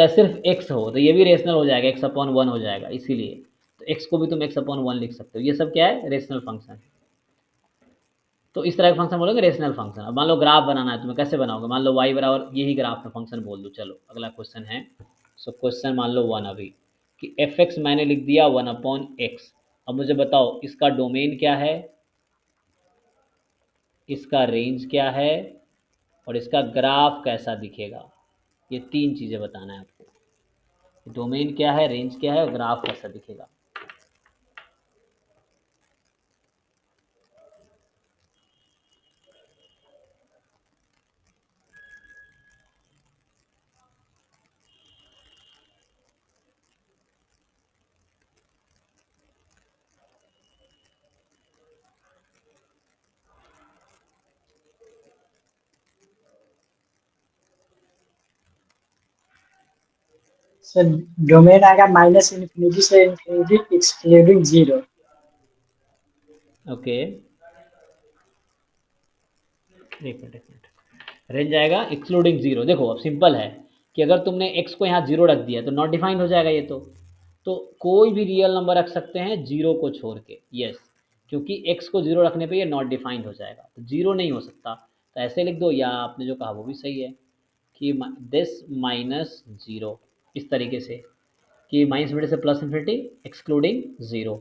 है सिर्फ x हो, तो ये भी रेशनल हो जाएगा, x/1 हो जाएगा, इसीलिए तो x को भी तुम x/1 लिख सकते हो। ये सब क्या है, रेशनल फंक्शन है। तो इस तरह का फंक्शन बोलोगे रेशनल फंक्शन। अब मान लो ग्राफ बनाना है, तुम्हें कैसे बनाओगे, मान लो y बराबर यही ग्राफ में फंक्शन बोल दो। चलो अगला क्वेश्चन है। सो क्वेश्चन मान लो 1 अभी कि f(x) मैंने लिख दिया 1/x। अब मुझे बताओ इसका डोमेन क्या है, इसका रेंज क्या है, और इसका ग्राफ कैसा दिखेगा। ये तीन चीज़ें बताना है आपको। डोमेन क्या है, रेंज क्या है, और ग्राफ कैसा दिखेगा। सर डोमेन आएगा -∞ से ∞ एक्सक्लूडिंग 0। ओके, एक मिनट। रेंज आएगा एक्सक्लूडिंग जीरो। देखो अब सिंपल है कि अगर तुमने x को यहाँ जीरो रख दिया तो नॉट डिफाइंड हो जाएगा ये तो कोई भी रियल नंबर रख सकते हैं जीरो को छोड़ के। यस, क्योंकि x को जीरो रखने पे ये नॉट डिफाइंड हो जाएगा, तो जीरो नहीं हो सकता। तो ऐसे लिख दो, या आपने जो कहा वो भी सही है कि दिस माइनस जीरो, इस तरीके से कि माइनस से plus infinity excluding zero.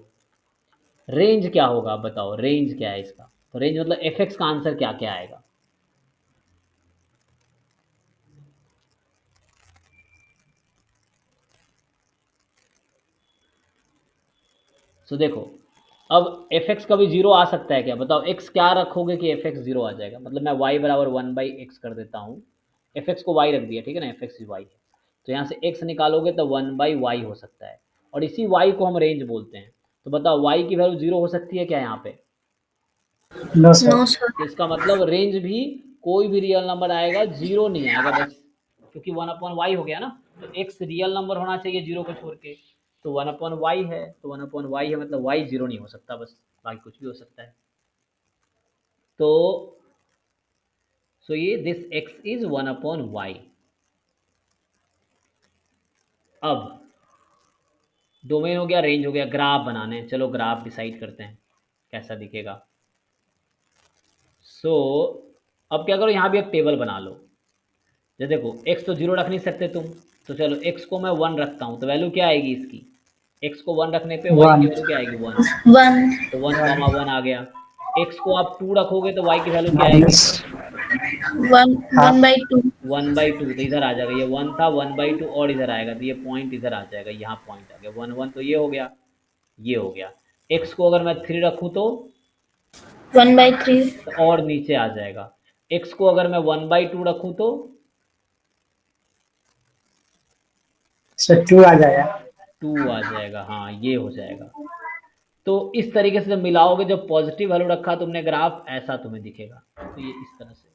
Range क्या होगा बताओ, रेंज क्या है इसका। तो रेंज मतलब f(x) का आंसर क्या क्या आएगा। सो देखो अब f(x) का भी जीरो आ सकता है क्या, बताओ x क्या रखोगे कि f(x) जीरो आ जाएगा। मतलब मैं y बराबर 1/x कर देता हूँ, f(x) को y रख दिया, ठीक है ना, f(x) y है, तो यहाँ से x निकालोगे तो 1/y हो सकता है, और इसी y को हम रेंज बोलते हैं। तो बताओ y की वैल्यू जीरो हो सकती है क्या यहाँ पे। No sir. No sir. तो इसका मतलब रेंज भी कोई भी रियल नंबर आएगा जीरो नहीं आएगा बस, क्योंकि 1/y हो गया ना। तो x रियल नंबर होना चाहिए जीरो को छोड़ के, तो 1/y है, तो 1/y है मतलब y जीरो नहीं हो सकता, बस बाकी कुछ भी हो सकता है। तो ये दिस x इज 1/y। अब डोमेन हो गया, रेंज हो गया, ग्राफ बनाने हैं। चलो ग्राफ डिसाइड करते हैं कैसा दिखेगा। सो अब क्या करो, यहाँ भी एक टेबल बना लो। जैसे देखो x तो जीरो रख नहीं सकते तुम, तो चलो x को मैं 1 रखता हूँ, तो वैल्यू क्या आएगी इसकी, x को 1 रखने पे y की 1 वैल्यू क्या आएगी 1, 1 तो 1,1 आ गया। x को आप 2 रखोगे तो y की वैल्यू क्या आएगी, माइनस 1 हाफ 1/2। 1/2, तो इधर आ जाएगा, ये 1 था 1/2 और इधर आएगा, तो ये पॉइंट इधर आ जाएगा, यहाँ पॉइंट आ गया 1 1, तो ये हो गया, ये हो गया। x को अगर मैं 3 रखूँ तो 1/3। और नीचे आ जाएगा। x को अगर मैं 1/2 रखूँ तो सर 2 आ जाएगा। 2 आ जाएगा, हाँ ये हो जाएगा। तो इस तरीके से जब मिलाओगे, जब पॉजिटिव वैल्यू रखा तुमने ग्राफ ऐसा तुम्हें दिखेगा। तो ये इस तरह से,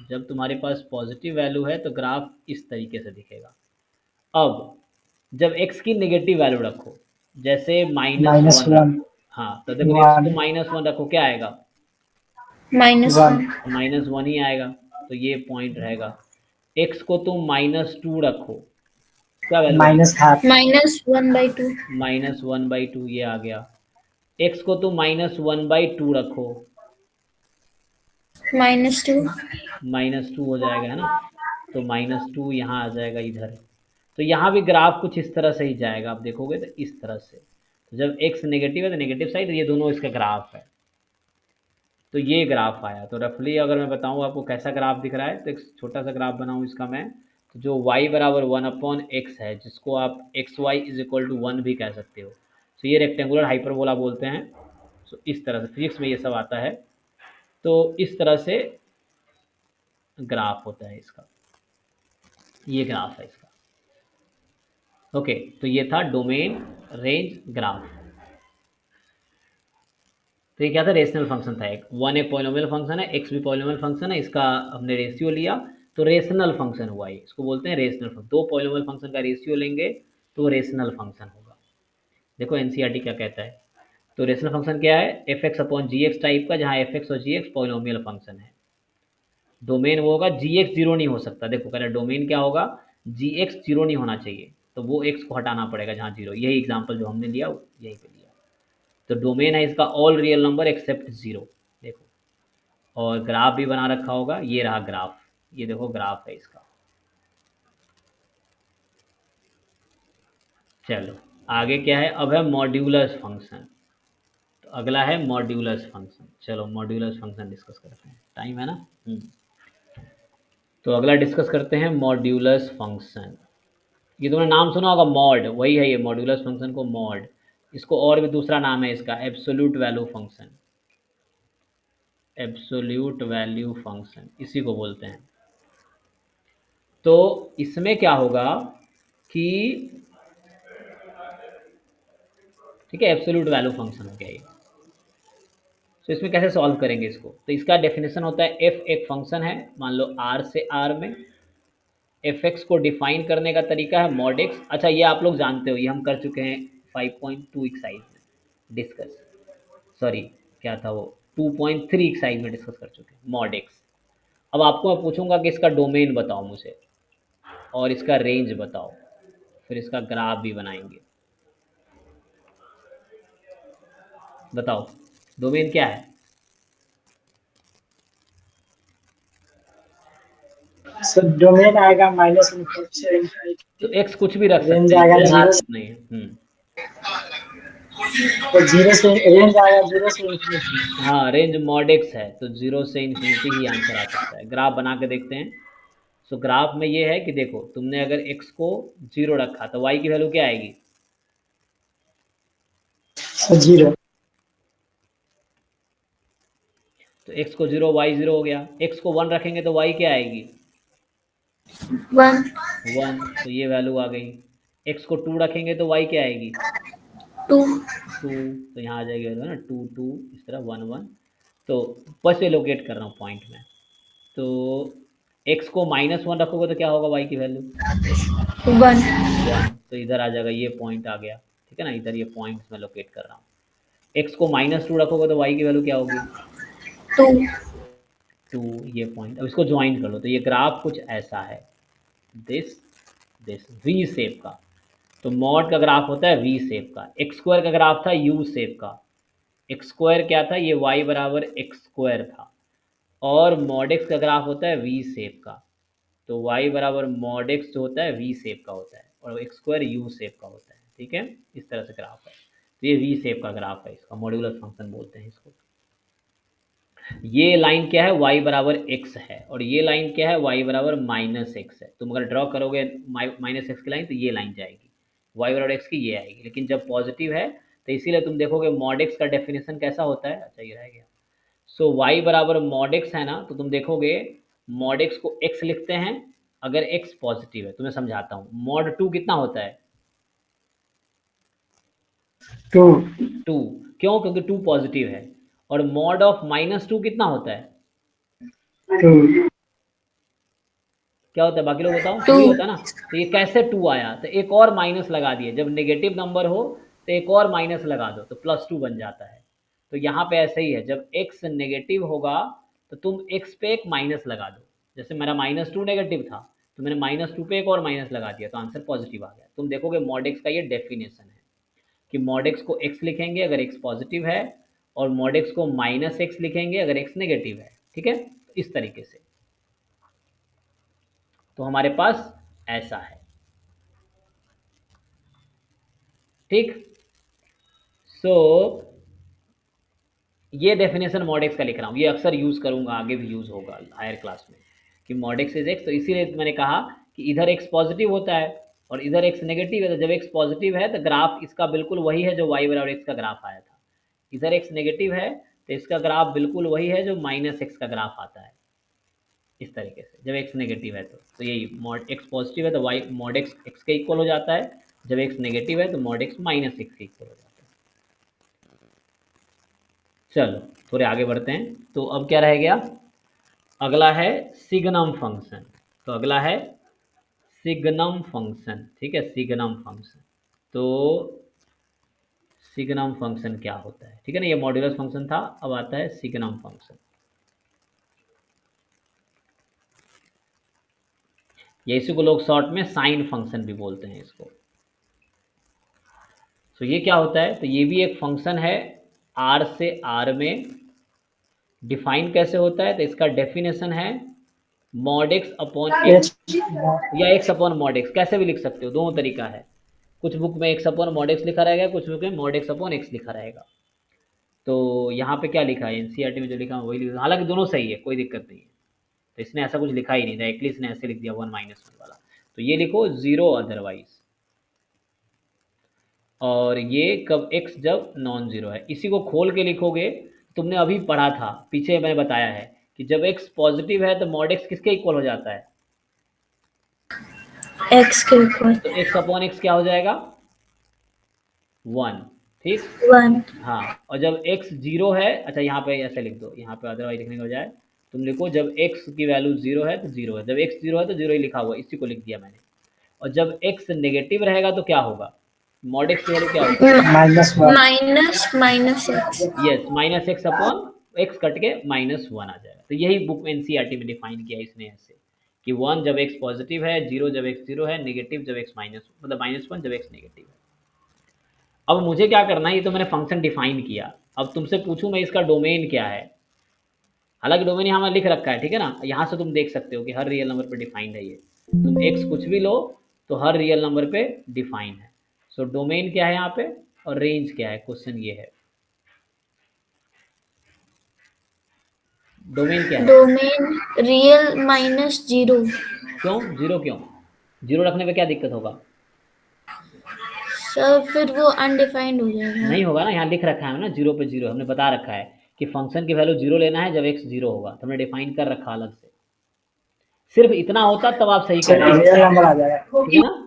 जब तुम्हारे पास पॉजिटिव वैल्यू है तो ग्राफ इस तरीके से दिखेगा। अब जब x की नेगेटिव वैल्यू रखो, जैसे -1 -1 रखो, हाँ तो देखो x को 1 -1 रखो, क्या आएगा, -1। 1 -1 ही आएगा, तो ये पॉइंट रहेगा। x को तुम -2 रखो, क्या वैल्यू आएगी, माइनस हाफ -1/2। -1/2, ये आ गया। x को तुम -1/2 रखो, -2। -2 हो जाएगा, है ना, तो -2 यहाँ आ जाएगा इधर। तो यहाँ भी ग्राफ कुछ इस तरह से ही जाएगा, आप देखोगे तो इस तरह से। तो जब x नेगेटिव है तो नेगेटिव साइड, ये दोनों इसका ग्राफ है। तो ये ग्राफ आया। तो रफली अगर मैं बताऊँ आपको कैसा ग्राफ दिख रहा है, तो एक छोटा सा ग्राफ बनाऊँ इसका मैं, तो जो y बराबर 1/x है, जिसको आप xy इज इक्वल टू 1 भी कह सकते हो, तो ये रेक्टेंगुलर हाइपरबोला बोलते हैं। तो इस तरह से फिजिक्स में ये सब आता है। तो इस तरह से ग्राफ होता है इसका, ये ग्राफ है इसका। ओके, तो ये था डोमेन, रेंज, ग्राफ। तो ये क्या था, रेशनल फंक्शन था एक। 1 एक पॉलिनोमियल फंक्शन है, x भी पॉलिनोमियल फंक्शन है, इसका हमने रेशियो लिया तो रेशनल फंक्शन हुआ ये, इसको बोलते हैं रेशनल फंक्शन। दो पॉलिनोमियल फंक्शन का रेशियो लेंगे तो रेशनल फंक्शन होगा। देखो एनसीईआरटी क्या कहता है, तो रेशनल फंक्शन क्या है, एफ एक्स अपॉन जी एक्स टाइप का, जहाँ एफ एक्स और जी एक्स पॉलिनोमियल फंक्शन है। डोमेन वो होगा जी एक्स जीरो नहीं हो सकता, देखो पहले डोमेन क्या होगा, जी एक्स जीरो नहीं होना चाहिए, तो वो एक्स को हटाना पड़ेगा जहाँ जीरो, यही एग्जाम्पल जो हमने लिया यही पे लिया। तो डोमेन है इसका all real number except zero, देखो। और ग्राफ भी बना रखा होगा, ये रहा ग्राफ, ये देखो ग्राफ है इसका। चलो आगे क्या है, अब है मॉड्यूलस फंक्शन। तो अगला है मॉड्यूलस फंक्शन, चलो मॉड्यूलस फंक्शन डिस्कस करते हैं, टाइम है ना। तो अगला डिस्कस करते हैं मॉड्यूलस फंक्शन। ये तुमने नाम सुना होगा मॉड, वही है ये मॉड्यूलस फंक्शन को मॉड, इसको और भी दूसरा नाम है इसका absolute value function, absolute value function इसी को बोलते हैं। तो इसमें क्या होगा कि, ठीक है, एब्सोल्यूट वैल्यू फंक्शन हो गया ये। तो इसमें कैसे सॉल्व करेंगे इसको, तो इसका डेफिनेशन होता है एफ एक फंक्शन है, मान लो आर से आर में, एफ एक्स को डिफाइन करने का तरीका है मॉड एक्स। अच्छा ये आप लोग जानते हो, ये हम कर चुके हैं 5.2 एक्सरसाइज में डिस्कस, सॉरी क्या था वो, 2.3 एक्सरसाइज में डिस्कस कर चुके हैं मॉड एक्स। अब आपको मैं पूछूंगा कि इसका डोमेन बताओ मुझे, और इसका रेंज बताओ, फिर इसका ग्राफ भी बनाएंगे। बताओ डोमेन क्या है। सर डोमेन आएगा -इनपुट से तो इनफिनिटी, एक्स कुछ भी रख रेंज सकते हैं, आएगा कोई जीरो बात से, नहीं है। तो जीरो से रेंज आएगा जीरो से इनफिनिटी। हाँ रेंज मॉड एक्स है, तो जीरो से इन्फिनिटी ही आंसर आ सकता है। ग्राफ बना के देखते हैं। सो ग्राफ में ये है कि देखो तुमने अगर एक्स को जीरो रखा तो वाई की वैल्यू क्या आएगी, तो जीरो, तो एक्स को जीरो वाई जीरो हो गया। एक्स को वन रखेंगे तो वाई क्या आएगी, 1 वन, तो ये वैल्यू आ गई। एक्स को टू रखेंगे तो वाई क्या आएगी, 2 टू, तो यहाँ आ जाएगी वैल्यू ना, टू टू, इस तरह वन वन। तो बस ये लोकेट कर रहा हूँ पॉइंट में। तो एक्स को -1 रखोगे तो क्या होगा वाई की वैल्यू, 1 वन, तो इधर आ जाएगा, ये पॉइंट आ गया, ठीक है ना, इधर ये पॉइंट्स मैं लोकेट कर रहा हूँ। एक्स को -2 रखोगे तो वाई की वैल्यू क्या होगी, 2 टू, ये पॉइंट। अब इसको ज्वाइन कर लो, तो ये ग्राफ कुछ ऐसा है, दिस दिस वी शेप का। तो मॉड का ग्राफ होता है वी शेप का, एक्स स्क्वायर का ग्राफ था यू शेप का। एक्स स्क्वायर क्या था, ये वाई बराबर एक्स स्क्वायर था। और मॉड एक्स का ग्राफ होता है वी शेप का, तो वाई बराबर मॉड एक्स जो होता है वी शेप का होता है, और एक्स स्क्वायर यू शेप का होता है, ठीक है, इस तरह से ग्राफ है। तो ये वी शेप का ग्राफ है, इसका मॉड्यूलस फंक्शन बोलते हैं इसको। ये लाइन क्या है, y बराबर x है, और ये लाइन क्या है, y बराबर -x है। तुम अगर ड्रॉ करोगे -x की लाइन तो ये लाइन जाएगी, y बराबर x की ये आएगी। लेकिन जब पॉजिटिव है तो इसीलिए तुम देखोगे मॉड x का डेफिनेशन कैसा होता है, अच्छा ये रह गया। सो y बराबर मॉड x है ना, तो तुम देखोगे मॉड x को x लिखते हैं अगर x पॉजिटिव है। तुम्हें समझाता हूँ, मॉड 2 कितना होता है, 2 2, क्यों, क्योंकि 2 पॉजिटिव है। और मॉड ऑफ -2 कितना होता है, 2 क्या होता है, बाकी लोग बताओ, 2 टू ही होता है ना। तो ये कैसे टू आया, तो एक और माइनस लगा दिए, जब नेगेटिव नंबर हो तो एक और माइनस लगा दो तो +2 बन जाता है। तो यहाँ पे ऐसे ही है, जब x नेगेटिव होगा तो तुम x पे एक माइनस लगा दो। जैसे मेरा -2 नेगेटिव था, तो मैंने -2 पे एक और माइनस लगा दिया, तो आंसर पॉजिटिव आ गया। तुम देखोगे मॉड x का ये डेफिनेशन है कि मॉड x को x लिखेंगे अगर x पॉजिटिव है, और मॉड x को -x लिखेंगे अगर x नेगेटिव है, ठीक है, इस तरीके से। तो हमारे पास ऐसा है, ठीक। सो ये डेफिनेशन मॉड एक्स का लिख रहा हूँ, ये अक्सर यूज़ करूँगा, आगे भी यूज़ होगा हायर क्लास में, कि मॉड एक्स इज एक्स। तो इसीलिए मैंने कहा कि इधर एक्स पॉजिटिव होता है और इधर एक्स नेगेटिव है, तो जब एक्स पॉजिटिव है तो ग्राफ इसका बिल्कुल वही है जो वाई बराबर एक्स का ग्राफ आया था। इधर एक्स नेगेटिव है तो इसका ग्राफ बिल्कुल वही है जो -x का ग्राफ आता है, इस तरीके से। जब एक्स नेगेटिव है तो यही, मॉड एक्स पॉजिटिव है तो वाई मॉड एक्स एक्स के इक्वल हो जाता है, जब एक्स नेगेटिव है तो मॉड एक्स -x के इक्वल हो जाता है। चलो थोड़े आगे बढ़ते हैं। तो अब क्या रह गया, अगला है सिग्नम फंक्शन। तो अगला है सिग्नम फंक्शन, ठीक है, सिग्नम फंक्शन। तो सिग्नम फंक्शन क्या होता है, ठीक है ना। ये मॉड्यूलस फंक्शन था, अब आता है सिग्नम फंक्शन। ये इसी को लोग शॉर्ट में साइन फंक्शन भी बोलते हैं इसको। तो ये क्या होता है, तो ये भी एक फंक्शन है आर से आर में। डिफाइन कैसे होता है, तो इसका डेफिनेशन है मॉड एक्स अपॉन एक्स या एक्स अपॉन मॉड एक्स, कैसे भी लिख सकते हो, दोनों तरीका है। कुछ बुक में एक्स अपॉन मॉड एक्स लिखा रहेगा, कुछ बुक में मॉड एक्स अपॉन एक्स लिखा रहेगा। तो यहाँ पे क्या लिखा है, एनसीईआरटी में जो लिखा है वही लिखा, हालांकि दोनों सही है, कोई दिक्कत नहीं है। तो इसने ऐसा कुछ लिखा ही नहीं था, एक्लिस ने ऐसे लिख दिया 1 - 1 वाला। तो ये लिखो 0 अदरवाइज, और ये कब एक्स जब नॉन जीरो है। इसी को खोल के लिखोगे, तुमने अभी पढ़ा था, पीछे मैंने बताया है कि जब एक्स पॉजिटिव है तो मॉड एक्स किसके इक्वल हो जाता है, एक्स के इक्वल तो एक्स अपॉन एक्स क्या हो जाएगा, 1, ठीक। 1। हाँ, और जब x 0 है, अच्छा यहाँ पे ऐसे लिख दो, यहाँ पे अदरवाइज लिखने के बजाय तुम लिखो जब x की वैल्यू 0 है तो 0 है, जब x 0 है तो 0 ही लिखा हुआ, इसी को लिख दिया मैंने। और जब x नेगेटिव रहेगा तो क्या होगा, मॉड x की वैल्यू क्या होगी, -1। Minus x. Yes, minus x upon x cut के -1 आ जाएगा। तो यही बुक में एनसीईआरटी में डिफाइन किया इसने ऐसे कि 1 जब x पॉजिटिव है, 0 जब x 0 है, नेगेटिव जब x माइनस, मतलब -1 जब x नेगेटिव है। अब मुझे क्या करना है, ये तो मैंने फंक्शन डिफाइन किया, अब तुमसे पूछूं मैं इसका डोमेन क्या है। हालांकि डोमेन यहाँ लिख रखा है, ठीक है ना, यहाँ से तुम देख सकते हो कि हर रियल नंबर पे डिफाइंड है ये। तुम x कुछ भी लो तो हर रियल नंबर पे डिफाइन है। सो डोमेन क्या है यहाँ पे, और रेंज क्या है, क्वेश्चन ये है। डोमेन क्या है, डोमेन रियल -0। क्यों जीरो, क्यों जीरो रखने पे क्या दिक्कत होगा, सर फिर वो अनडिफाइंड हो जाएगा। नहीं होगा ना, यहाँ लिख रखा है ना 0 पे 0, हमने बता रखा है कि फंक्शन की वैल्यू 0 लेना है जब x 0 होगा, तो हमने डिफाइन कर रखा अलग से। सिर्फ इतना होता तब आप सही कर देते, रियल नंबर आ जाएगा। ठीक है ना।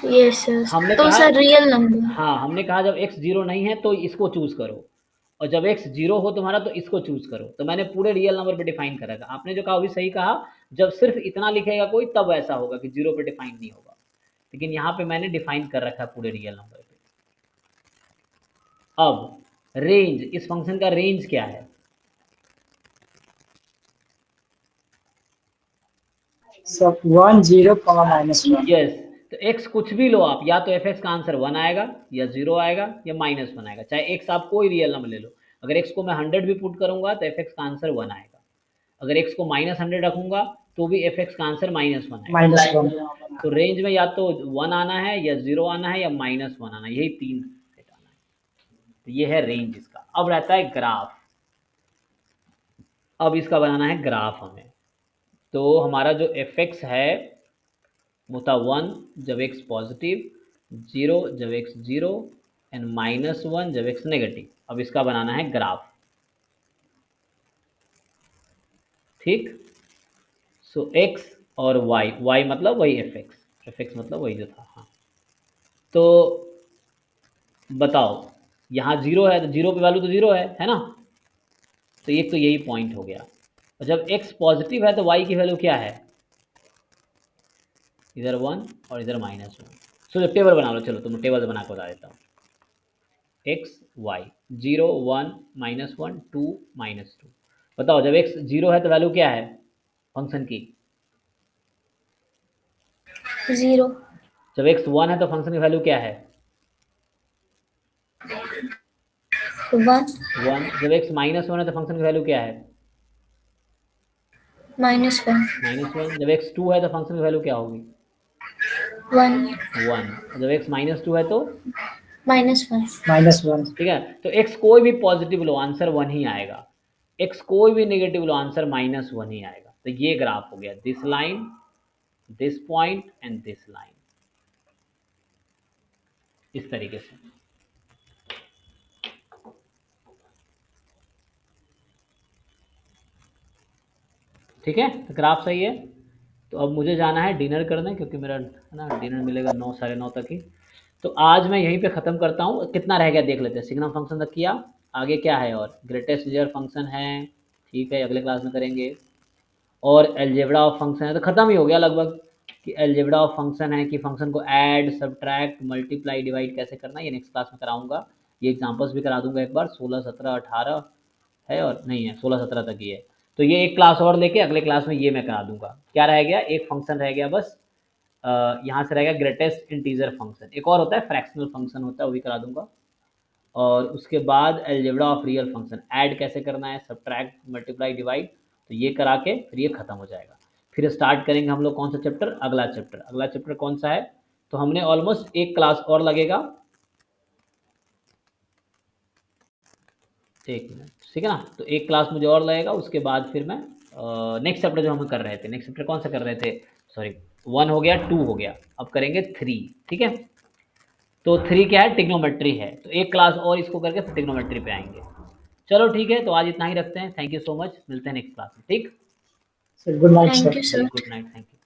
यस सर, हमने तो कहा, सर रियल नंबर। हाँ हमने कहा जब x 0 नहीं है तो इसको चूज करो, और जब x 0 हो तुम्हारा तो इसको चूज करो। तो मैंने पूरे रियल नंबर पे डिफाइन करा था, आपने जो कहा वो भी सही कहा, जब सिर्फ इतना लिखेगा कोई तब ऐसा होगा कि 0 पे डिफाइन नहीं होगा, लेकिन यहाँ पे मैंने डिफाइन कर रखा है पूरे रियल नंबर पे। अब रेंज, इस फंक्शन का रेंज क्या है, सब 1 0 -1। यस। तो x कुछ भी लो आप, या तो fx का आंसर 1 आएगा या 0 आएगा या -1 आएगा, चाहे x आप कोई रियल नंबर ले लो। अगर x को मैं 100 भी पुट करूंगा तो fx का आंसर 1 आएगा, अगर x को -100 रखूंगा तो भी fx का आंसर -1 आएगा। -1। तो रेंज में या तो 1 आना है या 0 आना है या -1 आना है, यही तीन सेट आना है। तो ये है रेंज इसका। अब रहता है ग्राफ, अब इसका बनाना है ग्राफ हमें। तो हमारा जो fx है वो था 1 जब x पॉजिटिव, 0 जब x 0 एंड -1 जब x नेगेटिव। अब इसका बनाना है ग्राफ, ठीक। सो x और y मतलब वही fx मतलब वही जो था, हाँ। तो बताओ, यहाँ 0 है तो 0 पे वैल्यू तो 0 है ना। तो एक तो यही पॉइंट हो गया। और जब x पॉजिटिव है तो y की वैल्यू क्या है, इधर 1 और इधर -1। सो जब टेबल बना लो, चलो तुम टेबल बना के बता देता हूँ। x y 0 1 -1 2 -2। बताओ जब x 0 है तो वैल्यू क्या है फंक्शन की, 0। जब x 1 है तो फंक्शन की वैल्यू क्या है, 1 जब x -1 है तो फंक्शन की वैल्यू क्या है, -1 जब x 2 है तो फंक्शन की वैल्यू क्या होगी, 1 जब x -2 है तो, -1। ठीक है। तो x कोई भी पॉजिटिव लो आंसर 1 ही आएगा, x कोई भी नेगेटिव लो आंसर -1 ही आएगा। तो ये ग्राफ हो गया, this line, this point and this line, इस तरीके से। ठीक है, तो ग्राफ सही है। तो अब मुझे जाना है डिनर करने, क्योंकि मेरा है ना डिनर मिलेगा 9 साढ़े 9 तक ही। तो आज मैं यहीं पे ख़त्म करता हूँ, कितना रह गया देख लेते हैं। सिग्नम फंक्शन तक किया, आगे क्या है, और ग्रेटेस्ट लीनियर फंक्शन है, ठीक है, अगले क्लास में करेंगे। और एलजेब्रा ऑफ फंक्शन है, तो ख़त्म ही हो गया लगभग। कि अलजेब्रा ऑफ फंक्शन है कि फंक्शन को ऐड, सब्ट्रैक्ट, मल्टीप्लाई, डिवाइड कैसे करना है, ये नेक्स्ट क्लास में कराऊंगा। ये एग्जांपल्स भी करा दूंगा एक बार। 16, 17, 18 है और नहीं है, 16, 17 तक ही है। तो ये एक क्लास और लेके अगले क्लास में ये मैं करा दूंगा। क्या रह गया, एक फंक्शन रह गया बस, यहाँ से रहेगा ग्रेटेस्ट इंटीजर फंक्शन। एक और होता है फ्रैक्शनल फंक्शन होता है, वो भी करा दूंगा। और उसके बाद algebra of real function, add कैसे करना है, सब्ट्रैक्ट, मल्टीप्लाई, डिवाइड, तो ये करा के फिर ये खत्म हो जाएगा। फिर स्टार्ट करेंगे हम लोग कौन सा चैप्टर, अगला चैप्टर। अगला चैप्टर कौन सा है, तो हमने ऑलमोस्ट एक क्लास और लगेगा, एक मिनट, ठीक है ना। तो एक क्लास मुझे और लगेगा, उसके बाद फिर मैं नेक्स्ट चैप्टर जो हम कर रहे थे, नेक्स्ट चैप्टर कौन सा कर रहे थे, सॉरी 1 हो गया, 2 हो गया, अब करेंगे 3, ठीक है। तो 3 क्या है, टिग्नोमेट्री है। तो एक क्लास और इसको करके फिर टिग्नोमेट्री पे आएंगे। चलो ठीक है, तो आज इतना ही रखते हैं। थैंक यू सो मच, मिलते हैं नेक्स्ट क्लास में, ठीक। Sir good night thank sir. You sir. Good night, thank you.